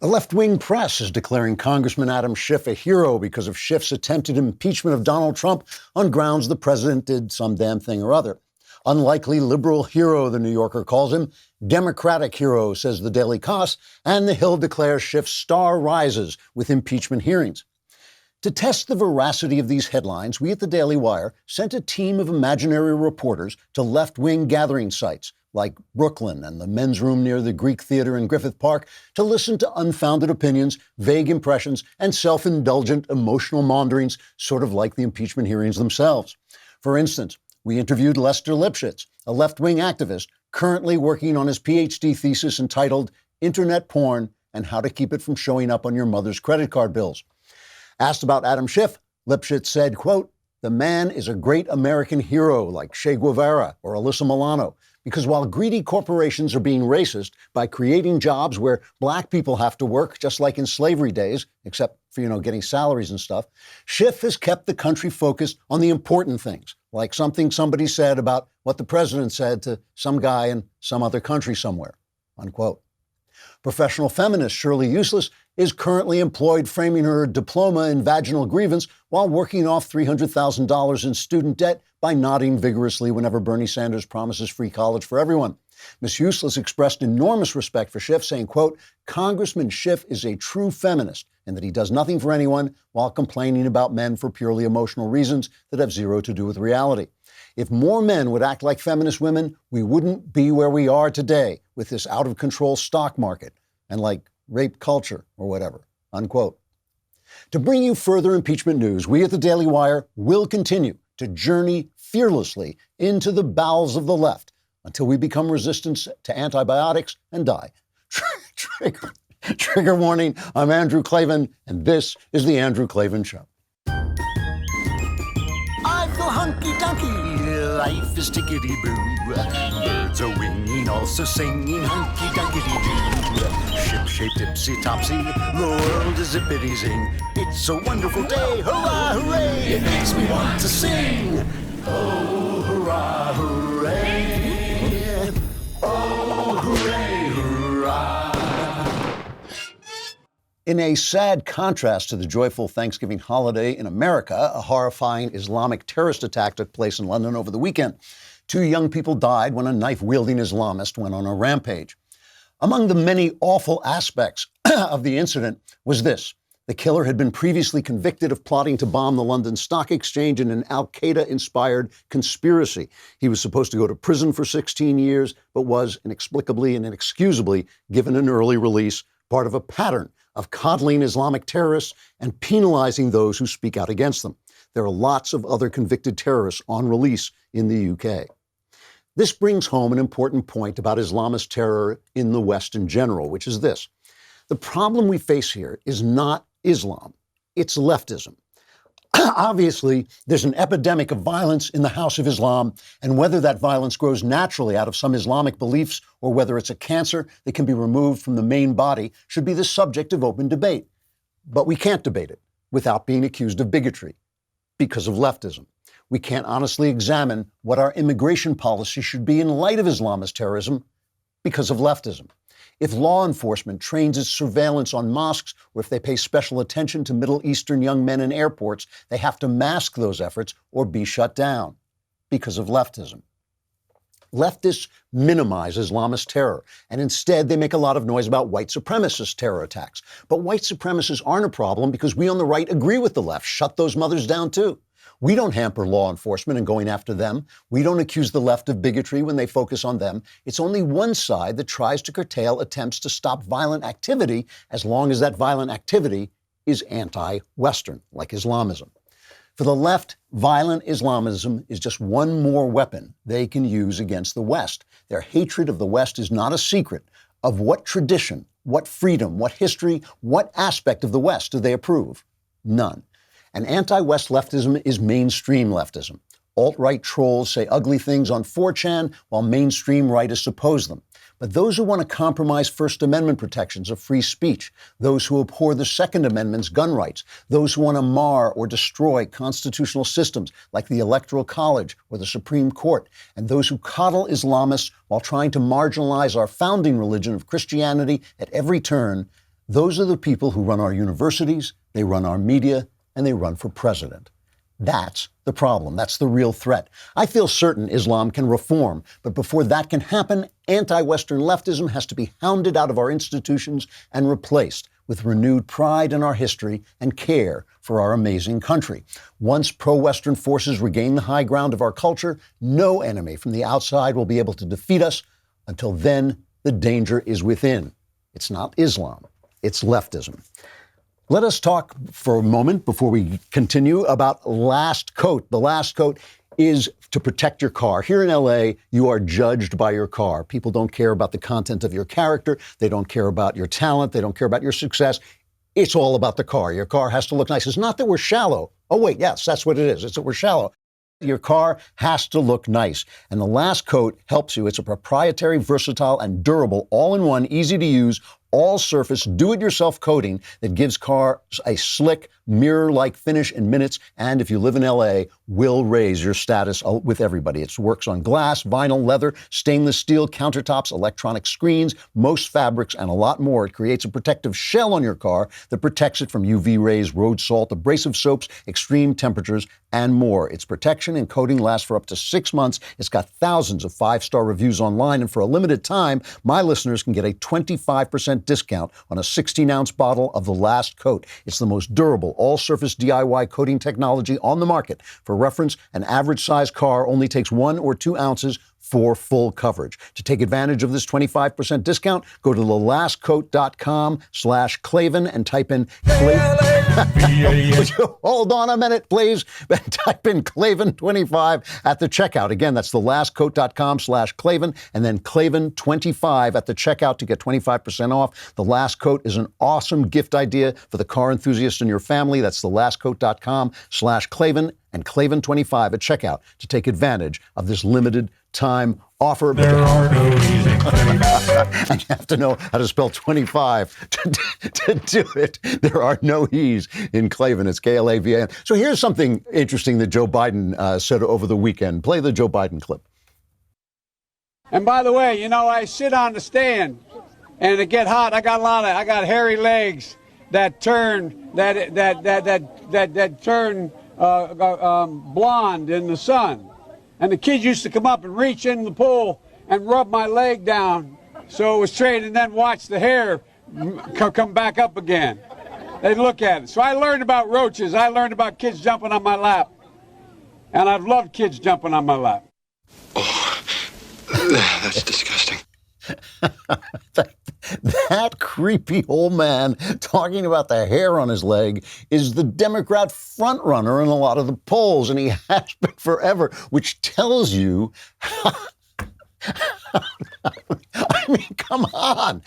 The left-wing press is declaring Congressman Adam Schiff a hero because of Schiff's attempted impeachment of Donald Trump on grounds the president did some damn thing or other. Unlikely liberal hero, the New Yorker calls him. Democratic hero, says the Daily Kos, and the Hill declares Schiff's star rises with impeachment hearings. To test the veracity of these headlines, we at the Daily Wire sent a team of imaginary reporters to left-wing gathering sites like Brooklyn and the men's room near the Greek Theater in Griffith Park to listen to unfounded opinions, vague impressions, and self-indulgent emotional maunderings, sort of like the impeachment hearings themselves. For instance, we interviewed Lester Lipschitz, a left-wing activist currently working on his PhD thesis entitled Internet Porn and How to Keep It from Showing Up on Your Mother's Credit Card Bills. Asked about Adam Schiff, Lipschitz said, quote, "The man is a great American hero like Che Guevara or Alyssa Milano, because while greedy corporations are being racist by creating jobs where black people have to work, just like in slavery days, except for, getting salaries and stuff, Schiff has kept the country focused on the important things, like something somebody said about what the president said to some guy in some other country somewhere," unquote. Professional feminist Shirley Useless is currently employed framing her diploma in vaginal grievance while working off $300,000 in student debt by nodding vigorously whenever Bernie Sanders promises free college for everyone. Ms. Useless expressed enormous respect for Schiff, saying, quote, "Congressman Schiff is a true feminist in that he does nothing for anyone while complaining about men for purely emotional reasons that have zero to do with reality. If more men would act like feminist women, we wouldn't be where we are today with this out-of-control stock market and like rape culture or whatever," unquote. To bring you further impeachment news, we at the Daily Wire will continue to journey fearlessly into the bowels of the left until we become resistant to antibiotics and die. Trigger warning, I'm Andrew Klavan, and this is The Andrew Klavan Show. I feel hunky-dunky, life is tickety-boo. Birds are winging, also singing hunky-dunky-doo. Ship-shaped ipsy-topsy, the world is zippity-zing. It's a wonderful day, hurrah, hooray! It makes me want to sing. Oh, hurrah, hooray! Oh, hooray, hurrah! In a sad contrast to the joyful Thanksgiving holiday in America, a horrifying Islamic terrorist attack took place in London over the weekend. 2 young people died when a knife-wielding Islamist went on a rampage. Among the many awful aspects of the incident was this. The killer had been previously convicted of plotting to bomb the London Stock Exchange in an al-Qaeda-inspired conspiracy. He was supposed to go to prison for 16 years, but was inexplicably and inexcusably given an early release, part of a pattern of coddling Islamic terrorists and penalizing those who speak out against them. There are lots of other convicted terrorists on release in the UK. This brings home an important point about Islamist terror in the West in general, which is this. The problem we face here is not Islam, it's leftism. Obviously, there's an epidemic of violence in the House of Islam, and whether that violence grows naturally out of some Islamic beliefs or whether it's a cancer that can be removed from the main body should be the subject of open debate. But we can't debate it without being accused of bigotry because of leftism. We can't honestly examine what our immigration policy should be in light of Islamist terrorism because of leftism. If law enforcement trains its surveillance on mosques, or if they pay special attention to Middle Eastern young men in airports, they have to mask those efforts or be shut down because of leftism. Leftists minimize Islamist terror, and instead they make a lot of noise about white supremacist terror attacks. But white supremacists aren't a problem because we on the right agree with the left. Shut those mothers down too. We don't hamper law enforcement in going after them. We don't accuse the left of bigotry when they focus on them. It's only one side that tries to curtail attempts to stop violent activity as long as that violent activity is anti-Western, like Islamism. For the left, violent Islamism is just one more weapon they can use against the West. Their hatred of the West is not a secret. Of what tradition, what freedom, what history, what aspect of the West do they approve? None. And anti-West leftism is mainstream leftism. Alt-right trolls say ugly things on 4chan while mainstream rightists oppose them. But those who want to compromise First Amendment protections of free speech, those who abhor the Second Amendment's gun rights, those who want to mar or destroy constitutional systems like the Electoral College or the Supreme Court, and those who coddle Islamists while trying to marginalize our founding religion of Christianity at every turn, Those are the people who run our universities, they run our media, and they run for president. That's the problem. That's the real threat. I feel certain Islam can reform, but before that can happen, anti-Western leftism has to be hounded out of our institutions and replaced with renewed pride in our history and care for our amazing country. Once pro-Western forces regain the high ground of our culture, no enemy from the outside will be able to defeat us. Until then, the danger is within. It's not Islam, it's leftism. Let us talk for a moment before we continue about last coat. The last coat is to protect your car. Here in LA, you are judged by your car. People don't care about the content of your character. They don't care about your talent. They don't care about your success. It's all about the car. Your car has to look nice. It's not that we're shallow. Oh, wait, yes, that's what it is. It's that we're shallow. Your car has to look nice. And the last coat helps you. It's a proprietary, versatile, and durable, all-in-one, easy-to-use, all-surface, do-it-yourself coating that gives cars a slick, mirror-like finish in minutes, and if you live in LA, will raise your status with everybody. It works on glass, vinyl, leather, stainless steel, countertops, electronic screens, most fabrics, and a lot more. It creates a protective shell on your car that protects it from UV rays, road salt, abrasive soaps, extreme temperatures, and more. Its protection and coating lasts for up to 6 months. It's got thousands of 5-star reviews online, and for a limited time, my listeners can get a 25% discount on a 16-ounce bottle of the last coat. It's the most durable, all-surface DIY coating technology on the market. For reference, an average-sized car only takes 1 or 2 ounces for full coverage. To take advantage of this 25% discount, go to thelastcoat.com/Klavan and type in Hold on a minute, please. Type in Klavan25 at the checkout. Again, that's thelastcoat.com/Klavan and then Klavan25 at the checkout to get 25% off. The Last Coat is an awesome gift idea for the car enthusiast in your family. That's thelastcoat.com/Klavan and Klavan25 at checkout to take advantage of this limited time offer. There are no E's in Klavan. And you have to know how to spell 25 to do it. There are no E's in Klavan. It's Klavan. So here's something interesting that Joe Biden said over the weekend. Play the Joe Biden clip. And by the way, you know, I sit on the stand and it get hot. I got hairy legs that turn blonde in the sun. And the kids used to come up and reach in the pool and rub my leg down so it was straight and then watch the hair come back up again. They'd look at it. So I learned about roaches. I learned about kids jumping on my lap. And I've loved kids jumping on my lap. Oh, that's disgusting. That creepy old man talking about the hair on his leg is the Democrat frontrunner in a lot of the polls, and he has been forever, which tells you I mean, come on.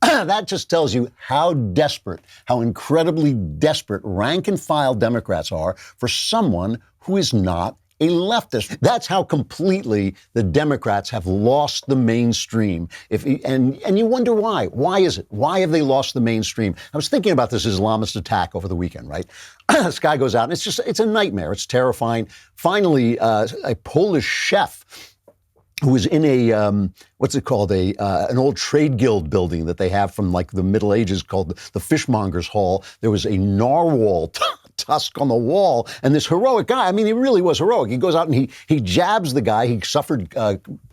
That just tells you how desperate, how incredibly desperate rank and file Democrats are for someone who is not a leftist. That's how completely the Democrats have lost the mainstream. And you wonder why. Why is it? Why have they lost the mainstream? I was thinking about this Islamist attack over the weekend, right? This guy goes out and it's a nightmare. It's terrifying. Finally, a Polish chef who was in an old trade guild building that they have from like the Middle Ages called the Fishmonger's Hall. There was a narwhal tusk on the wall, and this heroic guy, I mean, he really was heroic. He goes out and he jabs the guy. He suffered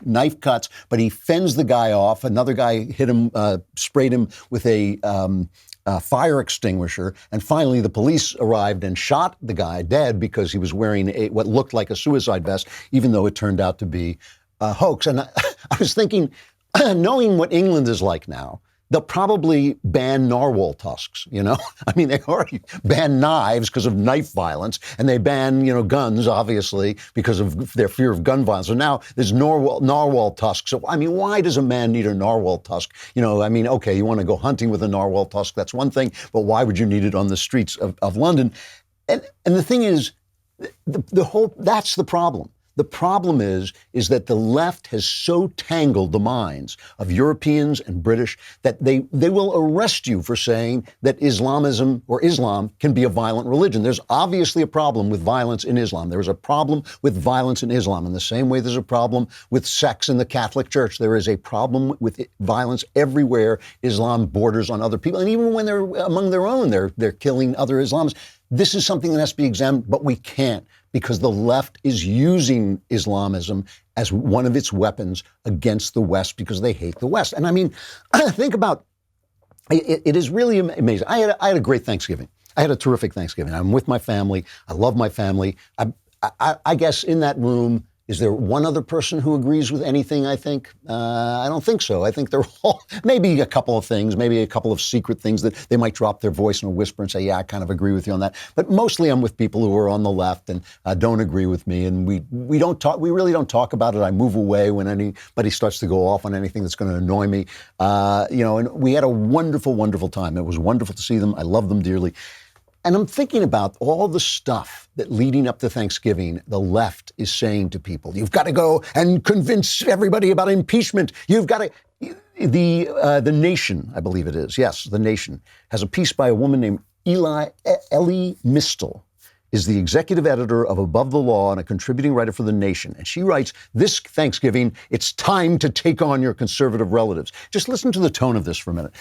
knife cuts, but he fends the guy off. Another guy hit him, sprayed him with a fire extinguisher, and finally the police arrived and shot the guy dead because he was wearing what looked like a suicide vest, even though it turned out to be a hoax. And I was thinking, knowing what England is like now, they'll probably ban narwhal tusks, you know? I mean, they already ban knives because of knife violence, and they ban, guns, obviously, because of their fear of gun violence. So now there's narwhal tusks. So, I mean, why does a man need a narwhal tusk? Okay, you want to go hunting with a narwhal tusk, that's one thing, but why would you need it on the streets of London? And the thing is, that's the problem. The problem is that the left has so tangled the minds of Europeans and British that they will arrest you for saying that Islamism or Islam can be a violent religion. There's obviously a problem with violence in Islam. There is a problem with violence in Islam in the same way there's a problem with sex in the Catholic Church. There is a problem with violence everywhere Islam borders on other people. And even when they're among their own, they're killing other Islamists. This is something that has to be examined, but we can't, because the left is using Islamism as one of its weapons against the West because they hate the West. And I mean, think about it. It is really amazing. I had a great Thanksgiving. I had a terrific Thanksgiving. I'm with my family. I love my family. I guess in that room, is there one other person who agrees with anything I think? I don't think so. I think they're all, maybe a couple of things, maybe a couple of secret things that they might drop their voice in a whisper and say, yeah, I kind of agree with you on that. But mostly I'm with people who are on the left and don't agree with me. And we really don't talk about it. I move away when anybody starts to go off on anything that's going to annoy me. And we had a wonderful, wonderful time. It was wonderful to see them. I love them dearly. And I'm thinking about all the stuff that leading up to Thanksgiving, the left is saying to people. You've got to go and convince everybody about impeachment. You've got to. The Nation, I believe it is. Yes, The Nation has a piece by a woman named Ellie Mistel, is the executive editor of Above the Law and a contributing writer for The Nation. And she writes, this Thanksgiving, it's time to take on your conservative relatives. Just listen to the tone of this for a minute.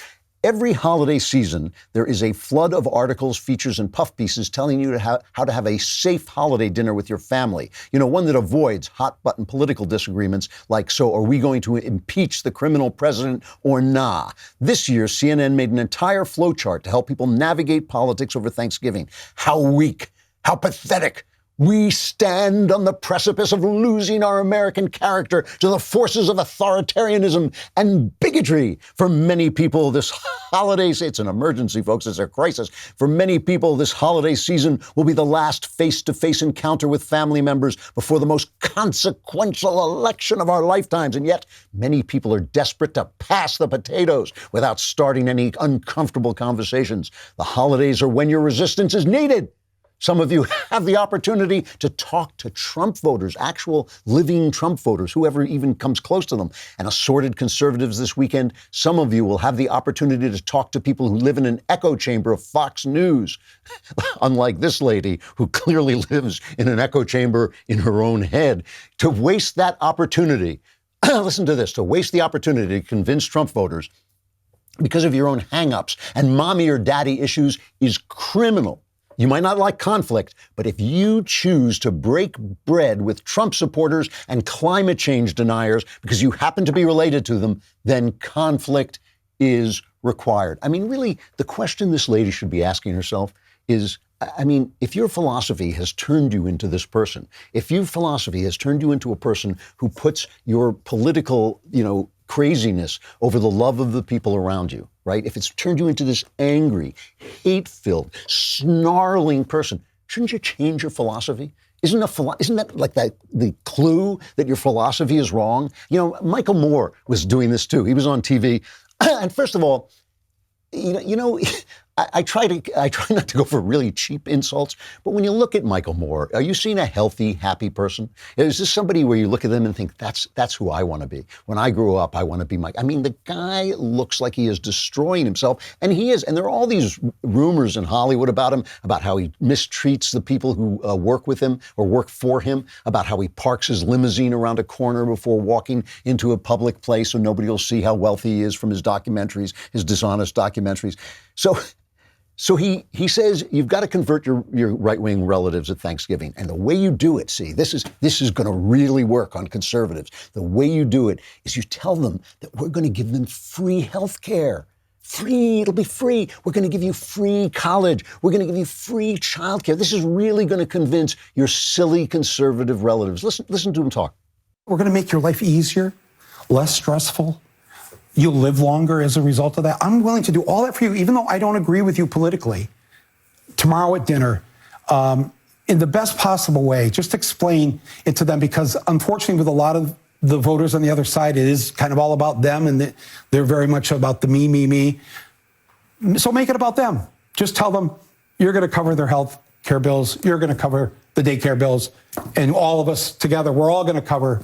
Every holiday season, there is a flood of articles, features, and puff pieces telling you how to have a safe holiday dinner with your family. You know, one that avoids hot-button political disagreements like, so are we going to impeach the criminal president or nah? This year, CNN made an entire flowchart to help people navigate politics over Thanksgiving. How weak, how pathetic. We stand on the precipice of losing our American character to the forces of authoritarianism and bigotry. For many people, this holiday, it's an emergency, folks, it's a crisis. For many people, this holiday season will be the last face-to-face encounter with family members before the most consequential election of our lifetimes. And yet, many people are desperate to pass the potatoes without starting any uncomfortable conversations. The holidays are when your resistance is needed. Some of you have the opportunity to talk to Trump voters, actual living Trump voters, whoever even comes close to them, and assorted conservatives this weekend. Some of you will have the opportunity to talk to people who live in an echo chamber of Fox News, unlike this lady who clearly lives in an echo chamber in her own head. To waste that opportunity, listen to this, to waste the opportunity to convince Trump voters because of your own hang-ups and mommy or daddy issues is criminal. You might not like conflict, but if you choose to break bread with Trump supporters and climate change deniers because you happen to be related to them, then conflict is required. I mean, really, the question this lady should be asking herself is, I mean, if your philosophy has turned you into this person, if your philosophy has turned you into a person who puts your political, craziness over the love of the people around you, right? If it's turned you into this angry, hate-filled, snarling person, shouldn't you change your philosophy? Isn't that like the clue that your philosophy is wrong? Michael Moore was doing this too. He was on TV, and first of all, I try not to go for really cheap insults, but when you look at Michael Moore, are you seeing a healthy, happy person? Is this somebody where you look at them and think, that's who I want to be? When I grew up, I want to be Mike. I mean, the guy looks like he is destroying himself, and he is. And there are all these rumors in Hollywood about him, about how he mistreats the people who work with him or work for him, about how he parks his limousine around a corner before walking into a public place so nobody will see how wealthy he is from his documentaries, his dishonest documentaries. So he says you've got to convert your right-wing relatives at Thanksgiving. And the way you do it, see, this is going to really work on conservatives. The way you do it is you tell them that we're going to give them free health care. Free, it'll be free. We're going to give you free college. We're going to give you free child care. This is really going to convince your silly conservative relatives. Listen to him talk. We're going to make your life easier, less stressful. You'll live longer as a result of that. I'm willing to do all that for you, even though I don't agree with you politically. Tomorrow at dinner, in the best possible way, just explain it to them, because unfortunately with a lot of the voters on the other side, it is kind of all about them, and they're very much about the me. So make it about them. Just tell them you're going to cover their health care bills, you're going to cover the daycare bills, and all of us together, we're all going to cover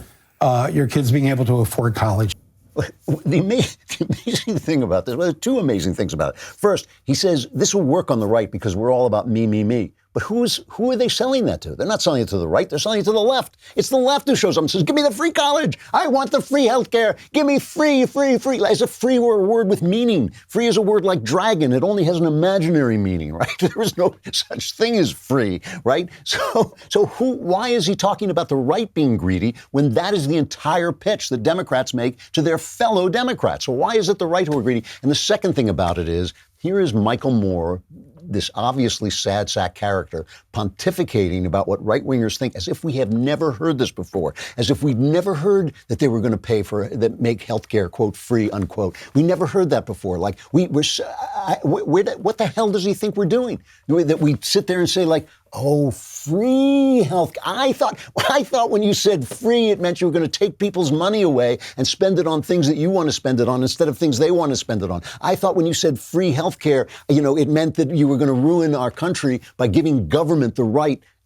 your kids being able to afford college. The amazing thing about this, well, there's two amazing things about it. First, he says this will work on the right because we're all about me, me, me. But who are they selling that to? They're not selling it to the right. They're selling it to the left. It's the left who shows up and says, give me the free college. I want the free health care. Give me free, free, free. As if free were a word with meaning. Free is a word like dragon. It only has an imaginary meaning, right? There is no such thing as free, right? So why is he talking about the right being greedy when that is the entire pitch that Democrats make to their fellow Democrats? So why is it the right who are greedy? And the second thing about it is, here is Michael Moore, this obviously sad sack character, pontificating about what right-wingers think, as if we have never heard this before, as if we'd never heard that they were going to pay for, that make healthcare, quote, free, unquote. We never heard that before. Like, what the hell does he think we're doing? That we sit there and say, like, oh, free health. I thought when you said free, it meant you were going to take people's money away and spend it on things that you want to spend it on instead of things they want to spend it on. I thought when you said free health care, it meant that you were going to ruin our country by giving government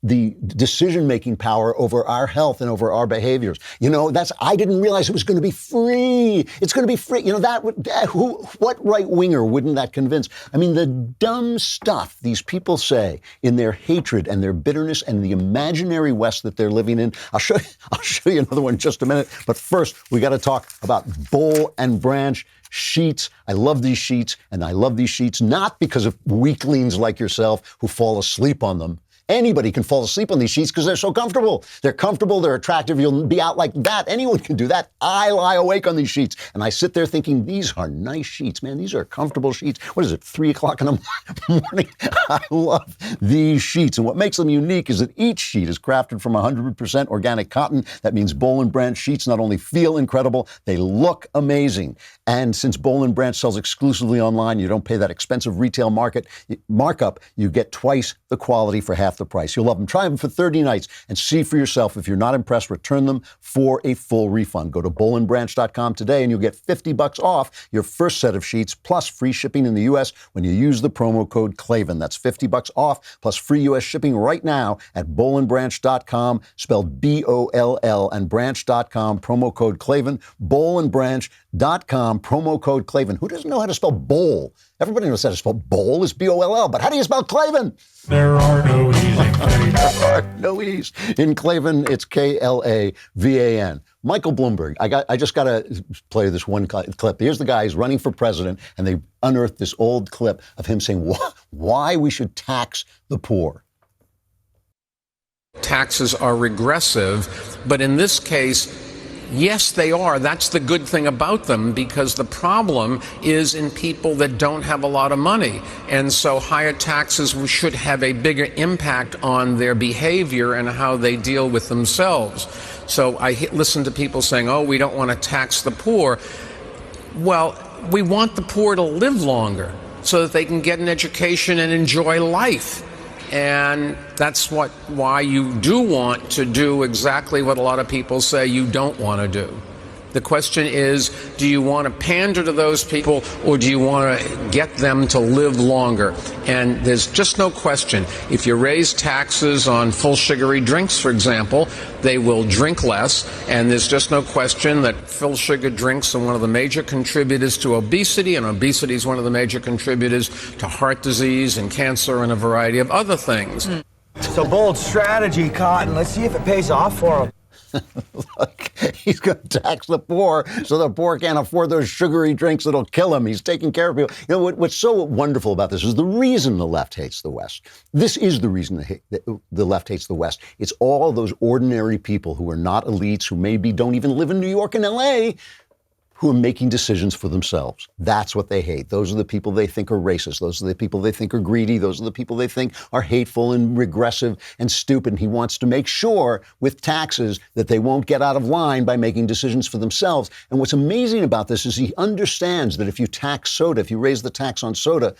the decision-making power over our health and over our behaviors. I didn't realize it was going to be free. It's going to be free. What right-winger wouldn't that convince? I mean, the dumb stuff these people say in their hatred and their bitterness and the imaginary West that they're living in. I'll show you another one in just a minute. But first, we got to talk about Boll and Branch sheets. I love these sheets, and I love these sheets not because of weaklings like yourself who fall asleep on them. Anybody can fall asleep on these sheets because they're so comfortable. They're comfortable. They're attractive. You'll be out like that. Anyone can do that. I lie awake on these sheets. And I sit there thinking, these are nice sheets, man. These are comfortable sheets. What is it, 3 o'clock in the morning? I love these sheets. And what makes them unique is that each sheet is crafted from 100% organic cotton. That means Boll and Branch sheets not only feel incredible, they look amazing. And since Boll and Branch sells exclusively online, you don't pay that expensive retail markup. You get twice the quality for half the price. You'll love them. Try them for 30 nights and see for yourself. If you're not impressed, return them for a full refund. Go to bollandbranch.com today and you'll get $50 off your first set of sheets plus free shipping in the U.S. when you use the promo code Klavan. That's $50 off plus free U.S. shipping right now at bollandbranch.com, spelled B-O-L-L, and branch.com, promo code Klavan. Bollandbranch.com, promo code Klavan. Who doesn't know how to spell bowl? Everybody knows how to spell bowl is B-O-L-L, but how do you spell Klavan? There are no E's in Klavan. There are no E's in Klavan. It's K-L-A-V-A-N. Michael Bloomberg. I just got to play this one clip. Here's the guy who's running for president, and they unearthed this old clip of him saying why we should tax the poor. Taxes are regressive, but in this case, yes, they are. That's the good thing about them, because the problem is in people that don't have a lot of money. And so higher taxes should have a bigger impact on their behavior and how they deal with themselves. So I listen to people saying, oh, we don't want to tax the poor. Well, we want the poor to live longer so that they can get an education and enjoy life. And that's why you do want to do exactly what a lot of people say you don't want to do. The question is, do you want to pander to those people, or do you want to get them to live longer? And there's just no question. If you raise taxes on full sugary drinks, for example, they will drink less. And there's just no question that full sugar drinks are one of the major contributors to obesity, and obesity is one of the major contributors to heart disease and cancer and a variety of other things. It's a bold strategy, Cotton. Let's see if it pays off for him. Look, he's going to tax the poor so the poor can't afford those sugary drinks that'll kill him. He's taking care of people. You know, what's so wonderful about this is the reason the left hates the West. This is the reason the left hates the West. It's all those ordinary people who are not elites, who maybe don't even live in New York and L.A., who are making decisions for themselves. That's what they hate. Those are the people they think are racist. Those are the people they think are greedy. Those are the people they think are hateful and regressive and stupid. And he wants to make sure with taxes that they won't get out of line by making decisions for themselves. And what's amazing about this is he understands that if you tax soda, if you raise the tax on soda,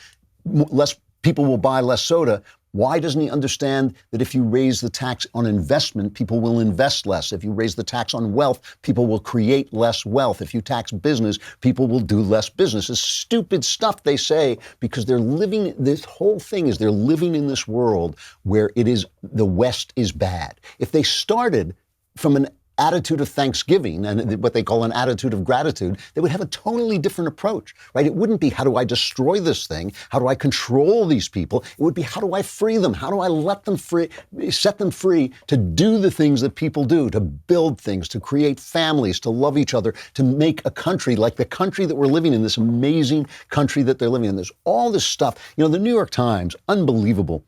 less people will buy less soda, Why doesn't he understand that if you raise the tax on investment, people will invest less? If you raise the tax on wealth, people will create less wealth. If you tax business, people will do less business. It's stupid stuff they say because they're living, this whole thing is they're living in this world where it is, the West is bad. If they started from an attitude of thanksgiving and what they call an attitude of gratitude, they would have a totally different approach, right? It wouldn't be, how do I destroy this thing? How do I control these people? It would be, how do I free them? How do I let them free, set them free to do the things that people do, to build things, to create families, to love each other, to make a country like the country that we're living in, this amazing country that they're living in. There's all this stuff. You know, the New York Times, unbelievable.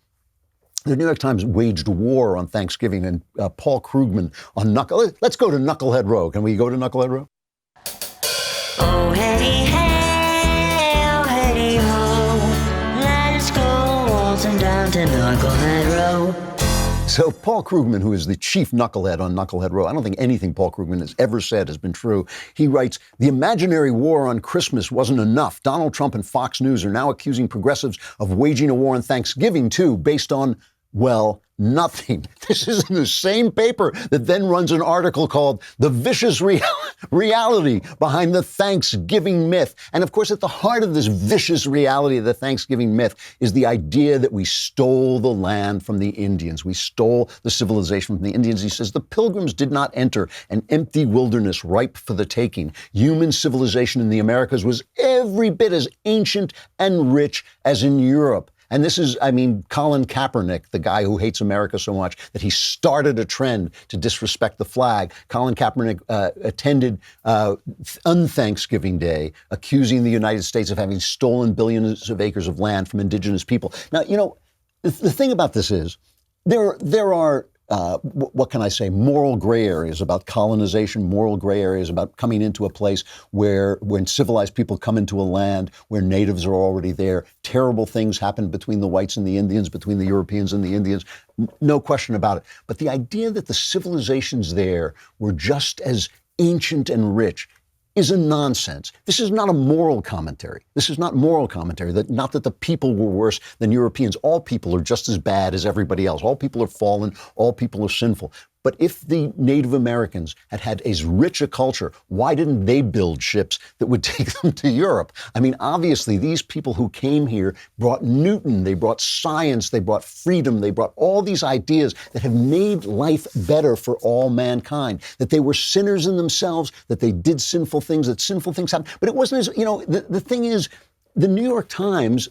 The New York Times waged war on Thanksgiving, and Paul Krugman on Let's go to Knucklehead Row. Can we go to Knucklehead Row? Oh, hey, hey, oh, hey, ho. Let's go waltzing down to Knucklehead Row. So Paul Krugman, who is the chief knucklehead on Knucklehead Row, I don't think anything Paul Krugman has ever said has been true. He writes, the imaginary war on Christmas wasn't enough. Donald Trump and Fox News are now accusing progressives of waging a war on Thanksgiving, too, based on, well, nothing. This is in the same paper that then runs an article called The Vicious Reality Behind the Thanksgiving Myth. And of course, at the heart of this vicious reality of the Thanksgiving myth is the idea that we stole the land from the Indians. We stole the civilization from the Indians. He says the Pilgrims did not enter an empty wilderness ripe for the taking. Human civilization in the Americas was every bit as ancient and rich as in Europe. And this is, I mean, Colin Kaepernick, the guy who hates America so much that he started a trend to disrespect the flag. Colin Kaepernick attended Unthanksgiving Day, accusing the United States of having stolen billions of acres of land from indigenous people. Now, you know, the thing about this is there are what can I say, moral gray areas about colonization, moral gray areas about coming into a place where when civilized people come into a land where natives are already there, terrible things happen between the whites and the Indians, between the Europeans and the Indians, no question about it. But the idea that the civilizations there were just as ancient and rich is a nonsense. This is not a moral commentary. This is not moral commentary. Not that the people were worse than Europeans. All people are just as bad as everybody else. All people are fallen. All people are sinful. But if the Native Americans had had as rich a culture, why didn't they build ships that would take them to Europe? I mean, obviously, these people who came here brought Newton, they brought science, they brought freedom, they brought all these ideas that have made life better for all mankind, that they were sinners in themselves, that they did sinful things, that sinful things happened. But it wasn't as, you know, the thing is, the New York Times,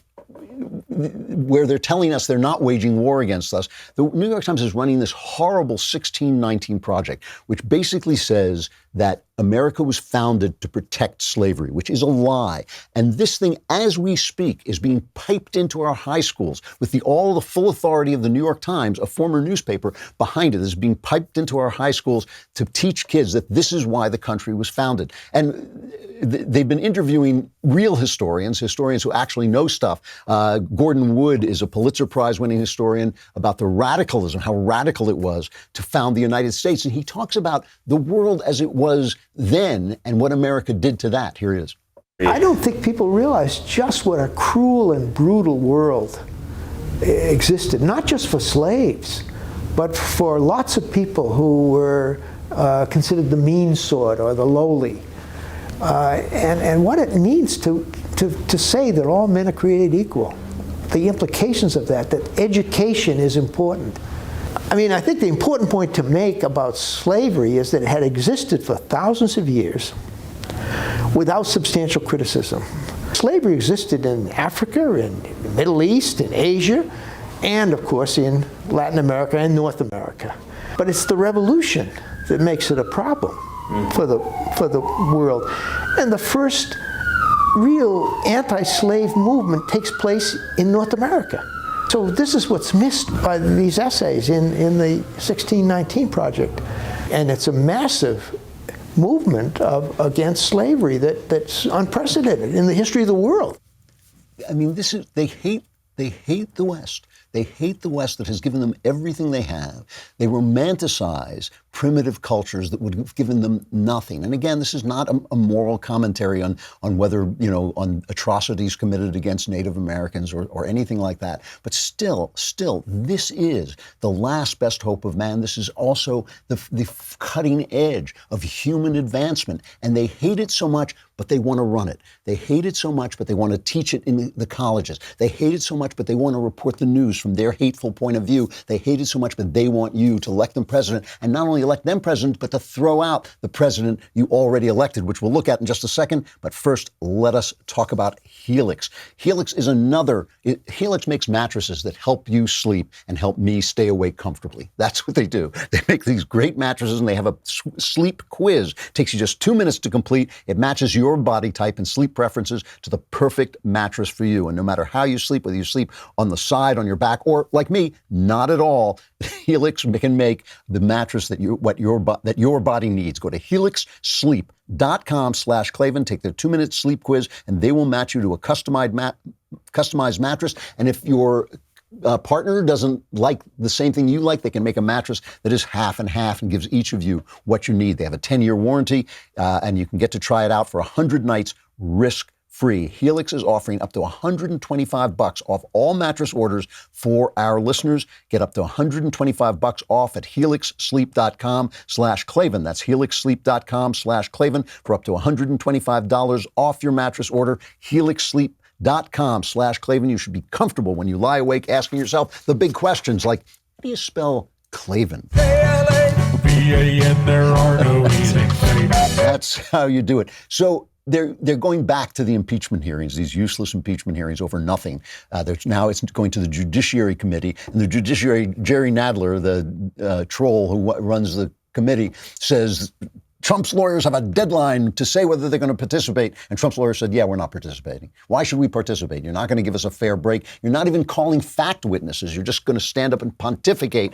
where they're telling us they're not waging war against us, the New York Times is running this horrible 1619 project, which basically says that America was founded to protect slavery, which is a lie. And this thing, as we speak, is being piped into our high schools with all the full authority of the New York Times, a former newspaper, behind it. This is being piped into our high schools to teach kids that this is why the country was founded. And they've been interviewing real historians who actually know stuff. Gordon Wood is a Pulitzer Prize-winning historian about the radicalism, how radical it was to found the United States. And he talks about the world as it was then and what America did to that. Here it is. I don't think people realize just what a cruel and brutal world existed, not just for slaves, but for lots of people who were considered the mean sort or the lowly. And what it means to say that all men are created equal, the implications of that education is important. I mean, I think the important point to make about slavery is that it had existed for thousands of years without substantial criticism. Slavery existed in Africa, in the Middle East, in Asia, and of course in Latin America and North America. But it's the revolution that makes it a problem for the world. And the first real anti-slave movement takes place in North America. So this is what's missed by these essays in the 1619 Project. And it's a massive movement against slavery that's unprecedented in the history of the world. I mean, they hate They hate the West. They hate the West that has given them everything they have. They romanticize primitive cultures that would have given them nothing. And again, this is not a moral commentary on whether, on atrocities committed against Native Americans or anything like that. But still, this is the last best hope of man. This is also the cutting edge of human advancement. And they hate it so much, but they want to run it. They hate it so much, but they want to teach it in the colleges. They hate it so much, but they want to report the news from their hateful point of view. They hate it so much, but they want you to elect them president, and not only elect them president, but to throw out the president you already elected, which we'll look at in just a second. But first, let us talk about Helix. Helix makes mattresses that help you sleep and help me stay awake comfortably. That's what they do. They make these great mattresses, and they have a sleep quiz. It takes you just 2 minutes to complete. It matches your body type and sleep preferences to the perfect mattress for you. And no matter how you sleep, whether you sleep on the side, on your back, or like me, not at all, Helix can make the mattress that your body needs. Go to helixsleep.com/Klavan, take their 2-minute sleep quiz, and they will match you to a customized mattress. And if your partner doesn't like the same thing you like, they can make a mattress that is half and half and gives each of you what you need. They have a 10-year warranty, and you can get to try it out for 100 nights risk-free. Helix is offering up to $125 off all mattress orders for our listeners. Get up to $125 off at helixsleep.com/Klavan. That's helixsleep.com/Klavan for up to $125 off your mattress order. helixsleep.com/Klavan. You should be comfortable when you lie awake asking yourself the big questions like, how do you spell Klavan? V-A-N, there are no easy things. That's how you do it. So they're going back to the impeachment hearings, these useless impeachment hearings over nothing. Now it's going to the Judiciary Committee, and the Judiciary, Jerry Nadler, the troll who runs the committee, says Trump's lawyers have a deadline to say whether they're going to participate. And Trump's lawyer said, yeah, we're not participating. Why should we participate? You're not going to give us a fair break. You're not even calling fact witnesses. You're just going to stand up and pontificate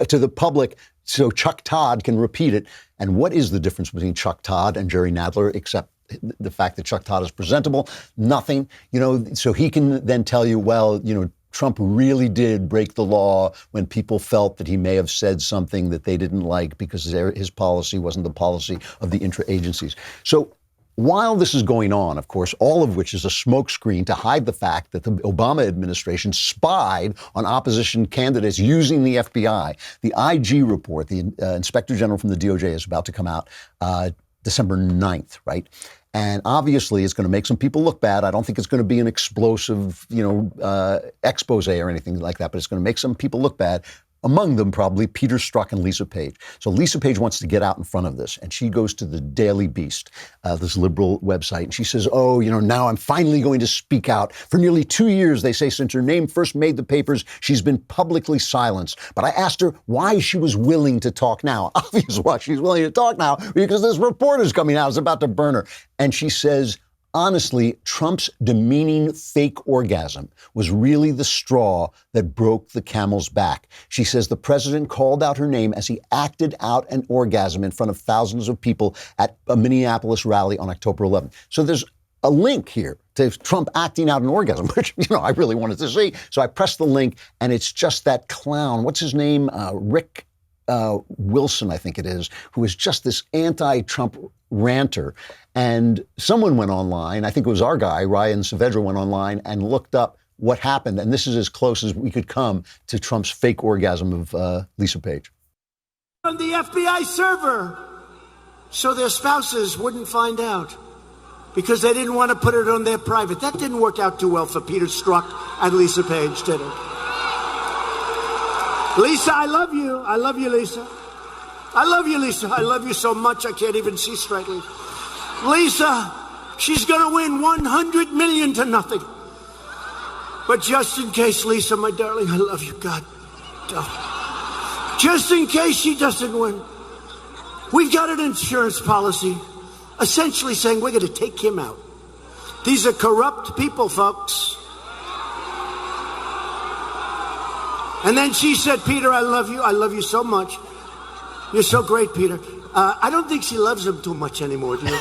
to the public so Chuck Todd can repeat it. And what is the difference between Chuck Todd and Jerry Nadler, except the fact that Chuck Todd is presentable? Nothing. So he can then tell you, well, Trump really did break the law when people felt that he may have said something that they didn't like because his policy wasn't the policy of the intra-agencies. So while this is going on, of course, all of which is a smokescreen to hide the fact that the Obama administration spied on opposition candidates using the FBI, the IG report, the Inspector General from the DOJ, is about to come out December 9th, right? And obviously, it's going to make some people look bad. I don't think it's going to be an explosive, expose or anything like that, but it's going to make some people look bad. Among them, probably Peter Strzok and Lisa Page. So Lisa Page wants to get out in front of this, and she goes to the Daily Beast, this liberal website, and she says, now I'm finally going to speak out. For nearly 2 years, they say, since her name first made the papers, she's been publicly silenced. But I asked her why she was willing to talk now. Obviously, why she's willing to talk now, because this reporter's coming out, is about to burn her. And she says, honestly, Trump's demeaning fake orgasm was really the straw that broke the camel's back. She says the president called out her name as he acted out an orgasm in front of thousands of people at a Minneapolis rally on October 11th. So there's a link here to Trump acting out an orgasm, which, I really wanted to see. So I pressed the link, and it's just that clown. What's his name? Rick Wilson, I think it is, who is just this anti-Trump ranter. And someone went online, I think it was our guy, Ryan Saavedra, went online and looked up what happened. And this is as close as we could come to Trump's fake orgasm of Lisa Page. On the FBI server, so their spouses wouldn't find out, because they didn't want to put it on their private. That didn't work out too well for Peter Strzok and Lisa Page, did it? Lisa, I love you. I love you, Lisa. I love you, Lisa. I love you so much I can't even see straightly. Lisa, she's going to win 100 million to nothing. But just in case, Lisa, my darling, I love you, God. Just in case she doesn't win, we've got an insurance policy essentially saying we're going to take him out. These are corrupt people, folks. And then she said, Peter, I love you so much. You're so great, Peter. I don't think she loves him too much anymore, do you?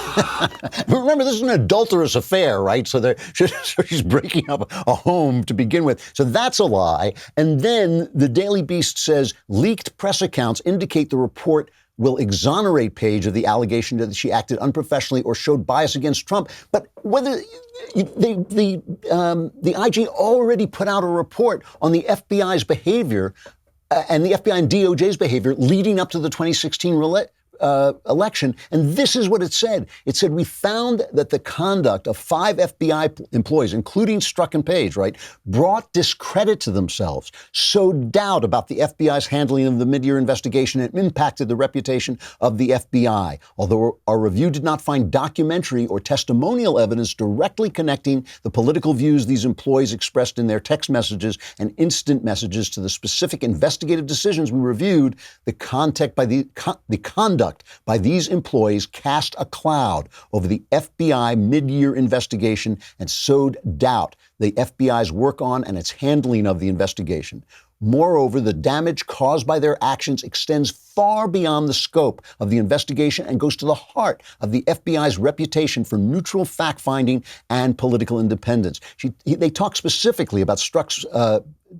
Remember, this is an adulterous affair, right? So she's breaking up a home to begin with. So that's a lie. And then the Daily Beast says leaked press accounts indicate the report will exonerate Page of the allegation that she acted unprofessionally or showed bias against Trump. But whether the IG already put out a report on the FBI's behavior and the FBI and DOJ's behavior leading up to the 2016 election. And this is what it said. It said, we found that the conduct of 5 FBI employees, including Strzok and Page, right, brought discredit to themselves, sowed doubt about the FBI's handling of the mid-year investigation, and impacted the reputation of the FBI. Although our review did not find documentary or testimonial evidence directly connecting the political views these employees expressed in their text messages and instant messages to the specific investigative decisions we reviewed, the conduct by these employees cast a cloud over the FBI mid-year investigation and sowed doubt the FBI's work on and its handling of the investigation. Moreover, the damage caused by their actions extends far beyond the scope of the investigation and goes to the heart of the FBI's reputation for neutral fact-finding and political independence. They talk specifically about Strzok's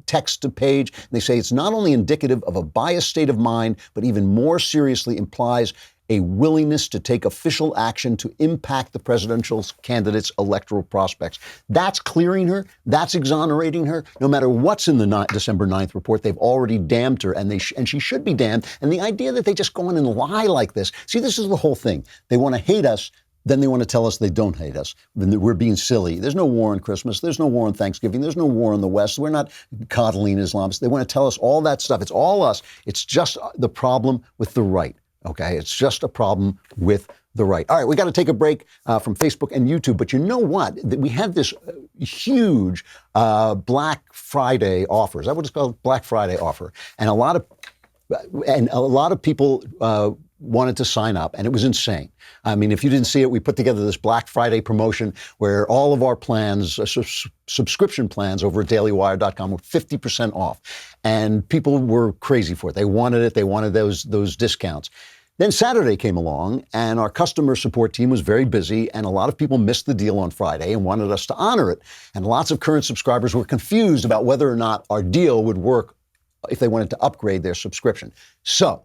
text to Page. They say it's not only indicative of a biased state of mind, but even more seriously implies a willingness to take official action to impact the presidential candidate's electoral prospects. That's clearing her. That's exonerating her. No matter what's in the December 9th report, they've already damned her, and she should be damned. And the idea that they just go on and lie like this. See, this is the whole thing. They want to hate us. Then they want to tell us they don't hate us. We're being silly. There's no war on Christmas. There's no war on Thanksgiving. There's no war in the West. We're not coddling Islamists. They want to tell us all that stuff. It's all us. It's just the problem with the right. Okay, it's just a problem with the right. All right, we got to take a break from Facebook and YouTube. But you know what? We had this huge Black Friday offer. Is that what it's called? Black Friday offer. And a lot of people wanted to sign up, and it was insane. I mean, if you didn't see it, we put together this Black Friday promotion where all of our plans, subscription plans over at dailywire.com were 50% off. And people were crazy for it. They wanted it. They wanted those discounts. Then Saturday came along, and our customer support team was very busy, and a lot of people missed the deal on Friday and wanted us to honor it. And lots of current subscribers were confused about whether or not our deal would work if they wanted to upgrade their subscription. So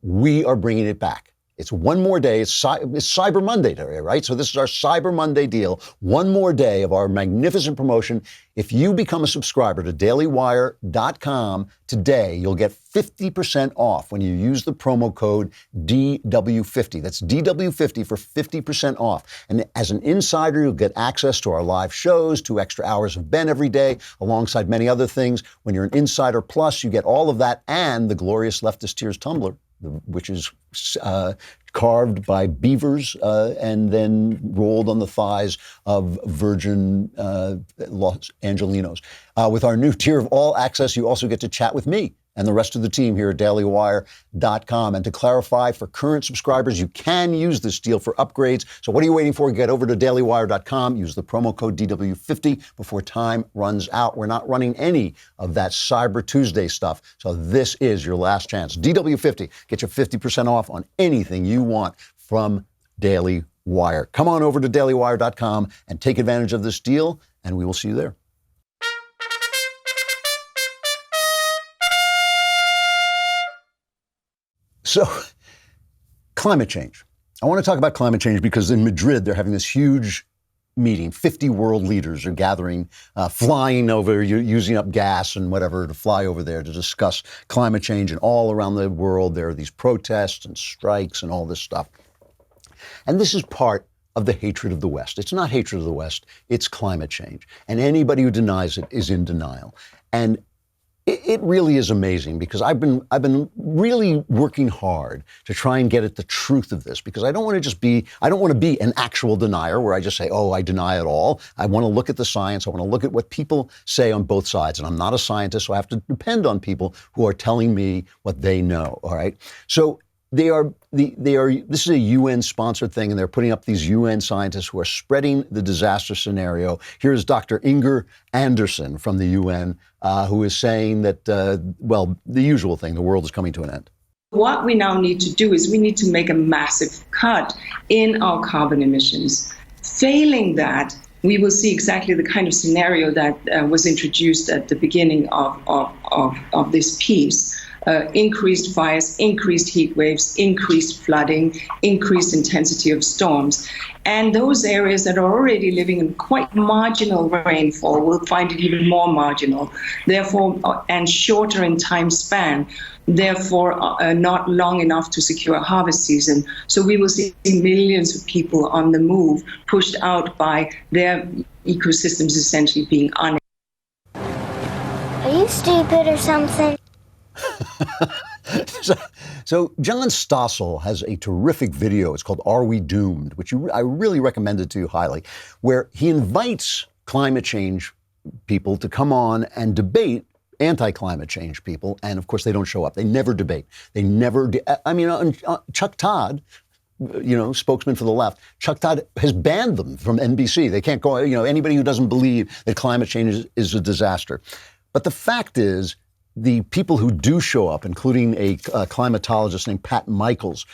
we are bringing it back. It's one more day. It's Cyber Monday today, right? So this is our Cyber Monday deal. One more day of our magnificent promotion. If you become a subscriber to dailywire.com today, you'll get 50% off when you use the promo code DW50. That's DW50 for 50% off. And as an insider, you'll get access to our live shows, 2 extra hours of Ben every day, alongside many other things. When you're an Insider Plus, you get all of that and the glorious Leftist Tears tumbler, which is carved by beavers and then rolled on the thighs of virgin Los Angelinos. With our new tier of all access, you also get to chat with me and the rest of the team here at dailywire.com. And to clarify, for current subscribers, you can use this deal for upgrades. So what are you waiting for? Get over to dailywire.com. Use the promo code DW50 before time runs out. We're not running any of that Cyber Tuesday stuff. So this is your last chance. DW50. Get your 50% off on anything you want from Daily Wire. Come on over to dailywire.com and take advantage of this deal, and we will see you there. So, climate change. I want to talk about climate change because in Madrid, they're having this huge meeting. 50 world leaders are gathering, flying over, using up gas and whatever to fly over there to discuss climate change. And all around the world, there are these protests and strikes and all this stuff. And this is part of the hatred of the West. It's not hatred of the West, it's climate change. And anybody who denies it is in denial. And it really is amazing because I've been really working hard to try and get at the truth of this, because I don't want to be an actual denier where I just say, oh, I deny it all. I want to look at the science. I want to look at what people say on both sides. And I'm not a scientist, so I have to depend on people who are telling me what they know. All right. So this is a UN-sponsored thing, and they're putting up these UN scientists who are spreading the disaster scenario. Here's Dr. Inger Andersen from the UN, who is saying that, the usual thing, the world is coming to an end. What we now need to do is we need to make a massive cut in our carbon emissions. Failing that, we will see exactly the kind of scenario that was introduced at the beginning of this piece. Increased fires, increased heat waves, increased flooding, increased intensity of storms. And those areas that are already living in quite marginal rainfall will find it even more marginal, therefore, and shorter in time span, therefore not long enough to secure a harvest season. So we will see millions of people on the move, pushed out by their ecosystems essentially being unable. Are you stupid or something? So John Stossel has a terrific video. It's called Are We Doomed? Which I really recommend it to you highly, where he invites climate change people to come on and debate anti-climate change people. And of course, they don't show up. They never debate. They never Chuck Todd, spokesman for the left, Chuck Todd has banned them from NBC. They can't go, anybody who doesn't believe that climate change is a disaster. But the fact is, the people who do show up, including a climatologist named Pat Michaels,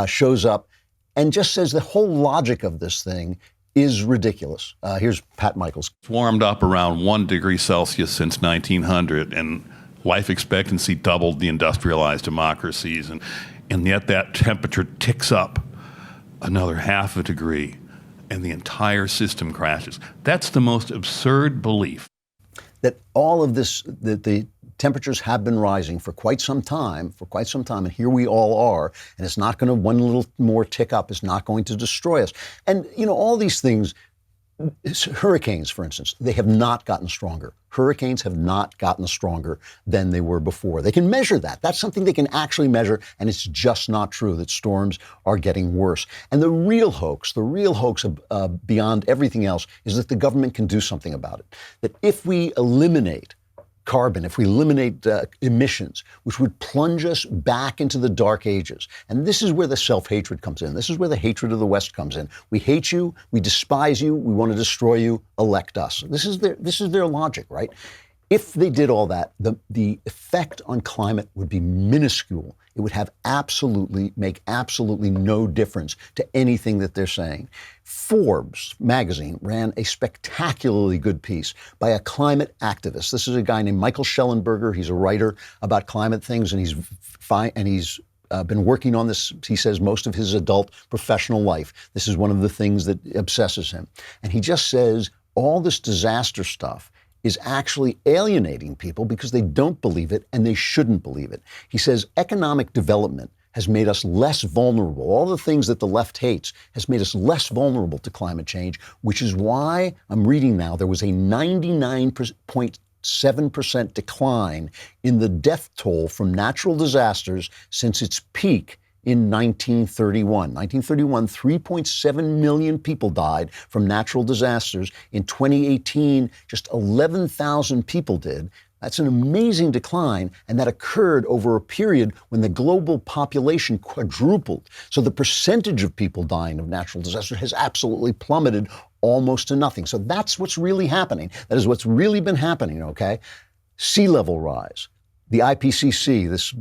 shows up and just says the whole logic of this thing is ridiculous. Here's Pat Michaels. It's warmed up around 1 degree Celsius since 1900, and life expectancy doubled the industrialized democracies, and yet that temperature ticks up another 0.5 degree, and the entire system crashes. That's the most absurd belief. That all of this, that the temperatures have been rising for quite some time, and here we all are, and it's not going to, one little more tick up is not going to destroy us. And, all these things, hurricanes, for instance, they have not gotten stronger. Hurricanes have not gotten stronger than they were before. They can measure that. That's something they can actually measure, and it's just not true that storms are getting worse. And the real hoax beyond everything else is that the government can do something about it. That if we eliminate carbon, if we eliminate emissions, which would plunge us back into the dark ages. And this is where the self-hatred comes in. This is where the hatred of the West comes in. We hate you, we despise you, we want to destroy you, elect us. This is their logic, right? If they did all that, the effect on climate would be minuscule. It would make absolutely no difference to anything that they're saying. Forbes magazine ran a spectacularly good piece by a climate activist. This is a guy named Michael Schellenberger. He's a writer about climate things, and he's been working on this, he says, most of his adult professional life. This is one of the things that obsesses him. And he just says all this disaster stuff is actually alienating people because they don't believe it and they shouldn't believe it. He says economic development has made us less vulnerable. All the things that the left hates has made us less vulnerable to climate change, which is why I'm reading now there was a 99.7% decline in the death toll from natural disasters since its peak in 1931. 1931, 3.7 million people died from natural disasters. In 2018, just 11,000 people did. That's an amazing decline, and that occurred over a period when the global population quadrupled. So the percentage of people dying of natural disasters has absolutely plummeted almost to nothing. So that's what's really happening. That is what's really been happening, okay? Sea level rise. The IPCC, this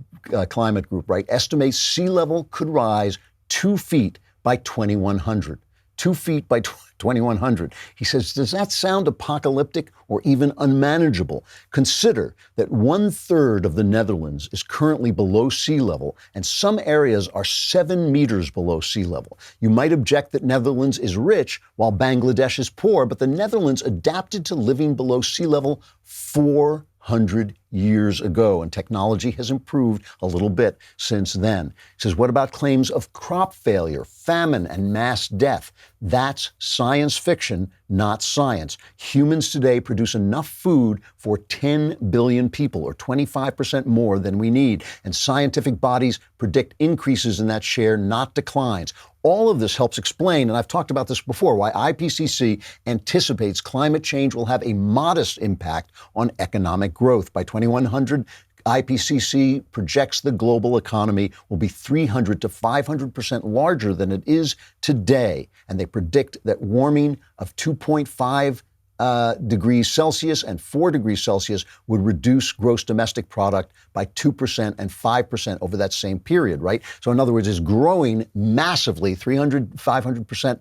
climate group, right, estimates sea level could rise 2 feet by 2100. 2 feet by 2100. He says, does that sound apocalyptic or even unmanageable? Consider that 1/3 of the Netherlands is currently below sea level, and some areas are 7 meters below sea level. You might object that Netherlands is rich while Bangladesh is poor, but the Netherlands adapted to living below sea level 400 years ago, and technology has improved a little bit since then. He says, what about claims of crop failure, famine, and mass death? That's science fiction, not science. Humans today produce enough food for 10 billion people, or 25% more than we need, and scientific bodies predict increases in that share, not declines. All of this helps explain, and I've talked about this before, why IPCC anticipates climate change will have a modest impact on economic growth. By 2100, IPCC projects the global economy will be 300 to 500% larger than it is today. And they predict that warming of 2.5 degrees Celsius and 4 degrees Celsius would reduce gross domestic product by 2% and 5% over that same period, right? So in other words, it's growing massively, 300, 500%.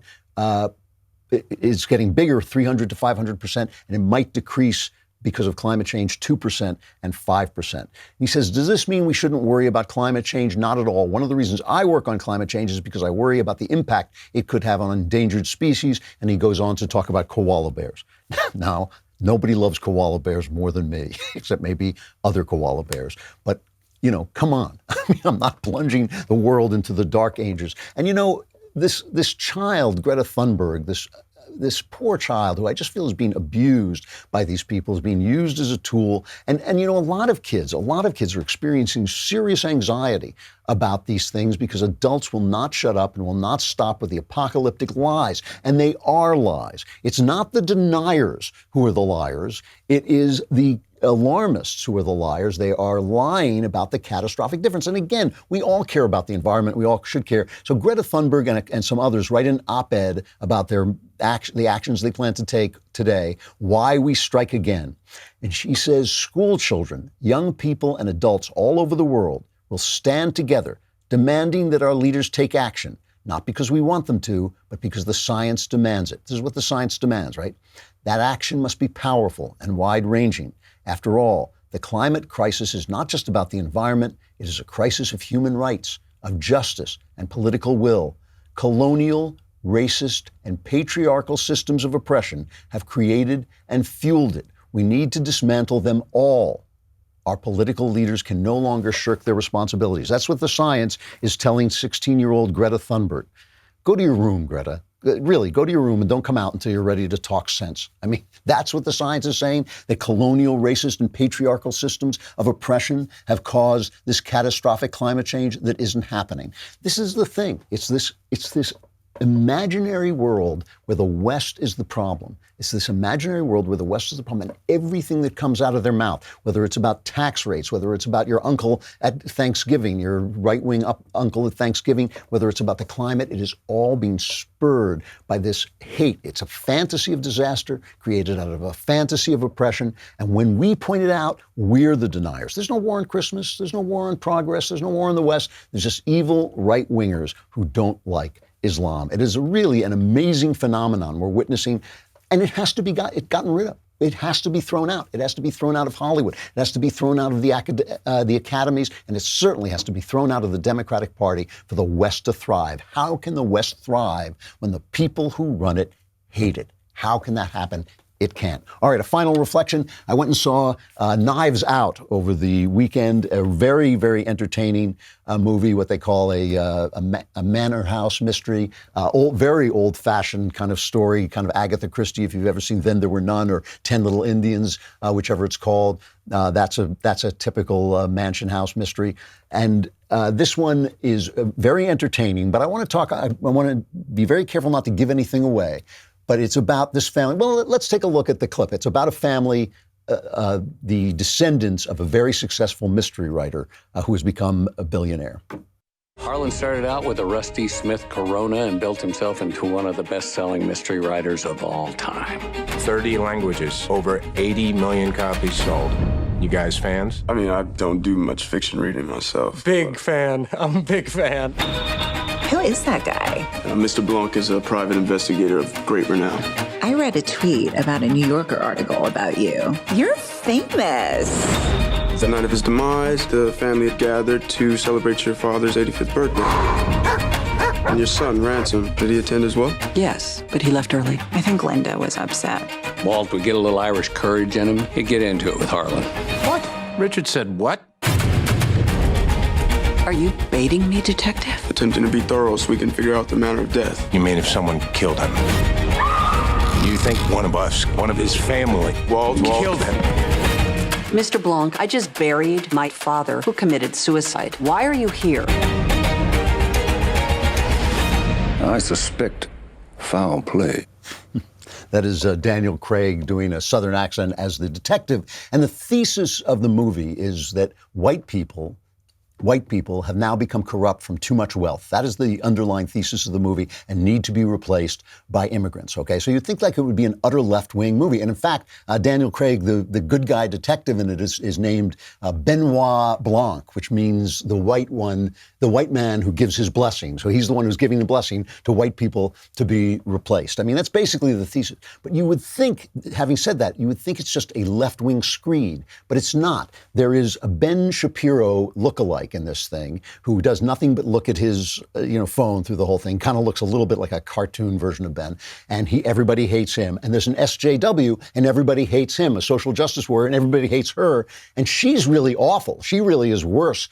It's getting bigger, 300 to 500%, and it might decrease because of climate change, 2% and 5%. He says, does this mean we shouldn't worry about climate change? Not at all. One of the reasons I work on climate change is because I worry about the impact it could have on endangered species. And he goes on to talk about koala bears. Now, nobody loves koala bears more than me, except maybe other koala bears. But, you know, come on. I mean, I'm not plunging the world into the dark ages. And, you know, this child, Greta Thunberg, this poor child who I just feel is being abused by these people, is being used as a tool. And you know, a lot of kids are experiencing serious anxiety about these things because adults will not shut up and will not stop with the apocalyptic lies. And they are lies. It's not the deniers who are the liars. It is the alarmists who are the liars. They are lying about the catastrophic difference. And again, we all care about the environment. We all should care. So Greta Thunberg and some others write an op-ed about the actions they plan to take today, why we strike again. And she says school children, young people and adults all over the world will stand together demanding that our leaders take action, not because we want them to, but because the science demands it. This is what the science demands, right? That action must be powerful and wide-ranging. After all, the climate crisis is not just about the environment. It is a crisis of human rights, of justice and political will. Colonial, racist, and patriarchal systems of oppression have created and fueled it. We need to dismantle them all. Our political leaders can no longer shirk their responsibilities. That's what the science is telling 16-year-old Greta Thunberg. Go to your room, Greta. Really, go to your room and don't come out until you're ready to talk sense. I mean, that's what the science is saying, that colonial, racist, and patriarchal systems of oppression have caused this catastrophic climate change that isn't happening. This is the thing. It's this imaginary world where the West is the problem. It's this imaginary world where the West is the problem, and everything that comes out of their mouth, whether it's about tax rates, whether it's about your uncle at Thanksgiving, your right-wing uncle at Thanksgiving, whether it's about the climate, it is all being spurred by this hate. It's a fantasy of disaster created out of a fantasy of oppression, and when we point it out, we're the deniers. There's no war on Christmas. There's no war on progress. There's no war in the West. There's just evil right-wingers who don't like Islam. It is really an amazing phenomenon we're witnessing, and it has to be gotten rid of. It has to be thrown out. It has to be thrown out of Hollywood. It has to be thrown out of the academies, and it certainly has to be thrown out of the Democratic Party for the West to thrive. How can the West thrive when the people who run it hate it? How can that happen? It can't. All right, a final reflection. I went and saw Knives Out over the weekend, a very, very entertaining movie, what they call a manor house mystery, very old-fashioned kind of story, kind of Agatha Christie, if you've ever seen Then There Were None or 10 Little Indians, whichever it's called. That's a typical mansion house mystery. And this one is very entertaining, but I want to be very careful not to give anything away. But it's about this family. Well, let's take a look at the clip. It's about a family, the descendants of a very successful mystery writer who has become a billionaire. Harlan started out with a Rusty Smith Corona and built himself into one of the best-selling mystery writers of all time. 30 languages, over 80 million copies sold. You guys fans? I mean, I don't do much fiction reading myself. Big fan. I'm a big fan. Who is that guy? Mr. Blanc is a private investigator of great renown. I read a tweet about a New Yorker article about you. You're famous. The night of his demise, the family had gathered to celebrate your father's 85th birthday. And your son, Ransom, did he attend as well? Yes, but he left early. I think Linda was upset. Walt would get a little Irish courage in him. He'd get into it with Harlan. What? Richard said what? Are you baiting me, detective? Attempting to be thorough so we can figure out the manner of death. You mean if someone killed him? You think one of us, one of his family, killed him? Mr. Blanc, I just buried my father who committed suicide. Why are you here? I suspect foul play. That is Daniel Craig doing a Southern accent as the detective. And the thesis of the movie is that white people white people have now become corrupt from too much wealth. That is the underlying thesis of the movie and need to be replaced by immigrants, okay? So you'd think like it would be an utter left-wing movie. And in fact, Daniel Craig, the good guy detective in it is named Benoit Blanc, which means the white man who gives his blessing. So he's the one who's giving the blessing to white people to be replaced. I mean, that's basically the thesis. But you would think, having said that, you would think it's just a left-wing screed, but it's not. There is a Ben Shapiro lookalike in this thing who does nothing but look at his phone through the whole thing, kind of looks a little bit like a cartoon version of Ben, and everybody hates him. And there's an SJW, and everybody hates him, a social justice warrior, and everybody hates her, and she's really awful. She really is worse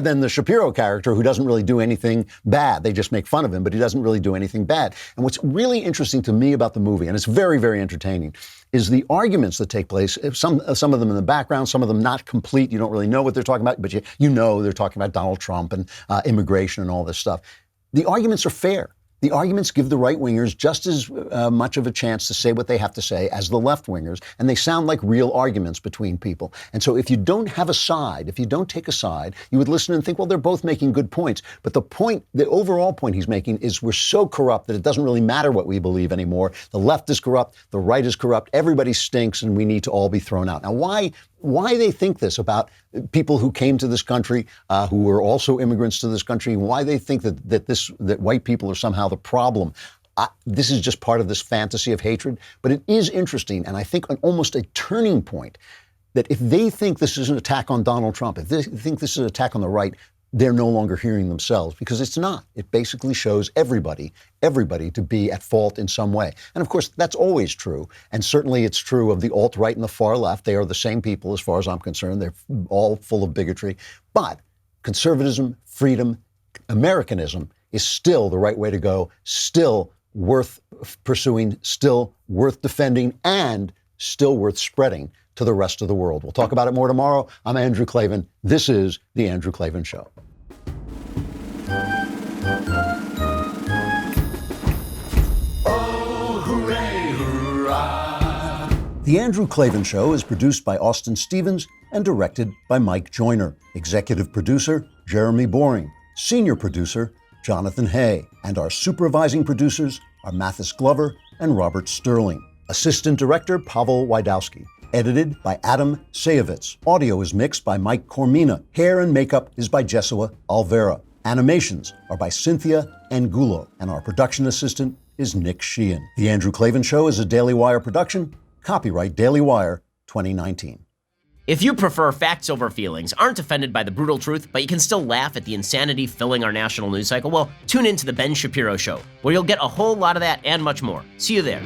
than the Shapiro character, who doesn't really do anything bad. They just make fun of him, but he doesn't really do anything bad. And what's really interesting to me about the movie, and it's very, very entertaining, is the arguments that take place. Some of them in the background, some of them not complete. You don't really know what they're talking about, but you know they're talking about Donald Trump and immigration and all this stuff. The arguments are fair. The arguments give the right-wingers just as much of a chance to say what they have to say as the left-wingers, and they sound like real arguments between people. And so if you don't have a side, if you don't take a side, you would listen and think, well, they're both making good points. But the overall point he's making is we're so corrupt that it doesn't really matter what we believe anymore. The left is corrupt, the right is corrupt, everybody stinks, and we need to all be thrown out. Now, why they think this about people who came to this country, who were also immigrants to this country, why they think that white people are somehow the problem. This is just part of this fantasy of hatred. But it is interesting, and I think almost a turning point, that if they think this is an attack on Donald Trump, if they think this is an attack on the right, they're no longer hearing themselves, because it's not. It basically shows everybody to be at fault in some way. And of course, that's always true. And certainly it's true of the alt-right and the far left. They are the same people as far as I'm concerned. They're all full of bigotry. But conservatism, freedom, Americanism is still the right way to go, still worth pursuing, still worth defending, and still worth spreading to the rest of the world. We'll talk about it more tomorrow. I'm Andrew Klavan. This is The Andrew Klavan Show. Oh, hooray, hurrah. The Andrew Klavan Show is produced by Austin Stevens and directed by Mike Joyner. Executive producer, Jeremy Boring. Senior producer, Jonathan Hay. And our supervising producers are Mathis Glover and Robert Sterling. Assistant director, Pavel Wydowski. Edited by Adam Sayevitz. Audio is mixed by Mike Cormina. Hair and makeup is by Jesua Alvera. Animations are by Cynthia Angulo. And our production assistant is Nick Sheehan. The Andrew Klavan Show is a Daily Wire production. Copyright Daily Wire 2019. If you prefer facts over feelings, aren't offended by the brutal truth, but you can still laugh at the insanity filling our national news cycle, well, tune in to The Ben Shapiro Show, where you'll get a whole lot of that and much more. See you there.